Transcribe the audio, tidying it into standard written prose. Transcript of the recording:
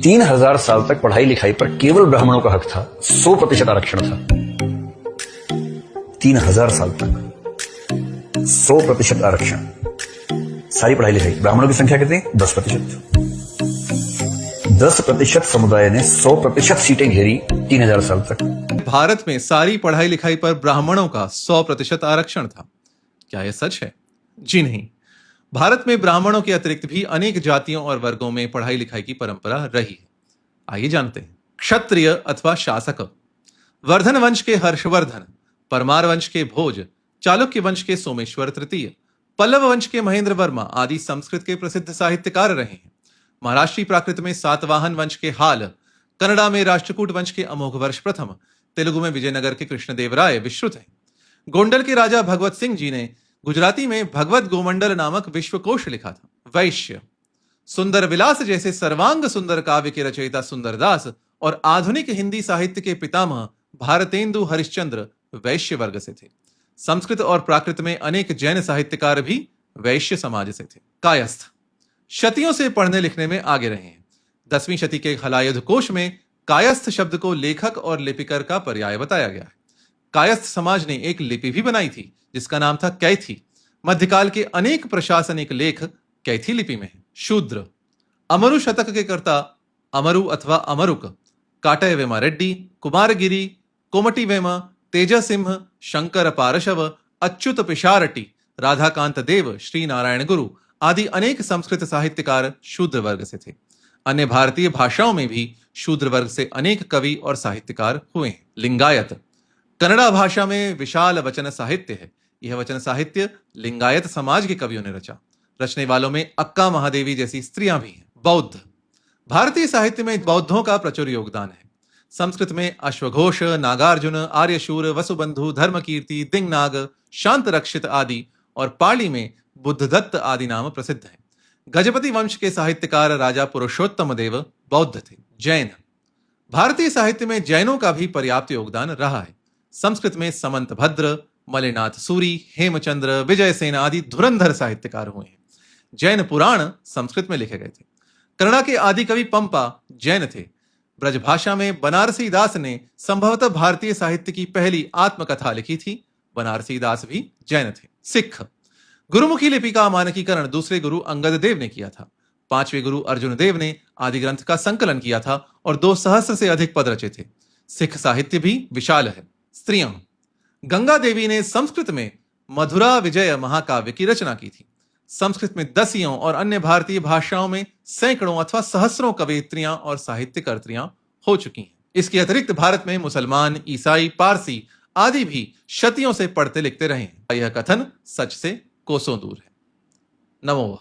3000 साल तक पढ़ाई लिखाई पर केवल ब्राह्मणों का हक था। 100% आरक्षण था। 3000 साल तक 100% आरक्षण। सारी पढ़ाई लिखाई, ब्राह्मणों की संख्या कितनी? 10%। 10% समुदाय ने 100% सीटें घेरी 3000 साल तक। भारत में सारी पढ़ाई लिखाई पर ब्राह्मणों का 100% आरक्षण था। क्या यह सच है? जी नहीं। भारत में ब्राह्मणों के अतिरिक्त भी अनेक जातियों और वर्गों में पढ़ाई लिखाई की परंपरा रही है। आइए जानते हैं। क्षत्रिय अथवा शासक। वर्धन वंश के हर्षवर्धन, परमार वंश के भोज, चालुक्य वंश के सोमेश्वर तृतीय, पल्लव वंश के महेंद्र वर्मा आदि संस्कृत के प्रसिद्ध साहित्यकार रहे हैं। महाराष्ट्रीय प्राकृत में सातवाहन वंश के हाल, कन्नड़ा में राष्ट्रकूट वंश के अमोघ वर्ष प्रथम, तेलुगु में विजयनगर के कृष्णदेवराय विश्रुत हैं। गोंडल के राजा भगवत सिंह जी ने गुजराती में भगवत गोमंडल नामक विश्वकोश लिखा था। वैश्य। सुंदर विलास जैसे सर्वांग सुंदर काव्य के रचयिता सुंदरदास और आधुनिक हिंदी साहित्य के पितामह भारतेंदु हरिश्चंद्र वैश्य वर्ग से थे। संस्कृत और प्राकृत में अनेक जैन साहित्यकार भी वैश्य समाज से थे। कायस्थ। शतियों से पढ़ने लिखने में आगे रहे हैं। 10वीं शती के हलायुध कोश में कायस्थ शब्द को लेखक और लिपिकर का पर्याय बताया गया है। कायस्थ समाज ने एक लिपि भी बनाई थी जिसका नाम था कैथी। मध्यकाल के अनेक प्रशासनिक लेख कैथी लिपि में है। शूद्र। अमरु शतक के कर्ता अमरु अथवा अमरुक, काटय वेमा रेड्डी, कुमारगिरी, कोमटी वेमा, तेजसिंह, शंकर पारशव, अच्युत पिशारटी, राधाकांत देव, श्री नारायण गुरु आदि अनेक संस्कृत साहित्यकार शूद्र वर्ग से थे। अन्य भारतीय भाषाओं में भी शूद्र वर्ग से अनेक कवि और साहित्यकार हुए हैं। लिंगायत। कन्नड़ा भाषा में विशाल वचन साहित्य है। यह वचन साहित्य लिंगायत समाज के कवियों ने रचा। रचने वालों में अक्का महादेवी जैसी स्त्रियां भी हैं। बौद्ध। भारतीय साहित्य में बौद्धों का प्रचुर योगदान है। संस्कृत में अश्वघोष, नागार्जुन, आर्यशूर, वसुबंधु, धर्मकीर्ति, दिंगनाग, शांत रक्षित आदि और पाली में बुद्धदत्त आदि नाम प्रसिद्ध हैं। गजपति वंश के साहित्यकार राजा पुरुषोत्तम देव बौद्ध थे। जैन। भारतीय साहित्य में जैनों का भी पर्याप्त योगदान रहा है। संस्कृत में समंत भद्र, मलिनाथ सूरी, हेमचंद्र, विजयसेन आदि धुरंधर साहित्यकार हुए हैं। जैन पुराण संस्कृत में लिखे गए थे। कन्नड़ा के आदि कवि पंपा जैन थे। ब्रजभाषा में बनारसी दास ने संभवतः भारतीय साहित्य की पहली आत्मकथा लिखी थी। बनारसी दास भी जैन थे। सिख। गुरुमुखी लिपि का मानकीकरण दूसरे गुरु अंगद देव ने किया था। 5वें गुरु अर्जुन देव ने आदि ग्रंथ का संकलन किया था और 2 सहस्र से अधिक पद रचे थे। सिख साहित्य भी विशाल है। स्त्रियां। गंगा देवी ने संस्कृत में मधुरा विजय महाकाव्य की रचना की थी। संस्कृत में दसियों और अन्य भारतीय भाषाओं में सैकड़ों अथवा सहस्रों कवयित्रियां और साहित्यकर्त्रियां हो चुकी हैं। इसके अतिरिक्त भारत में मुसलमान, ईसाई, पारसी आदि भी शतियों से पढ़ते लिखते रहे हैं। यह कथन सच से कोसों दूर है। नमो।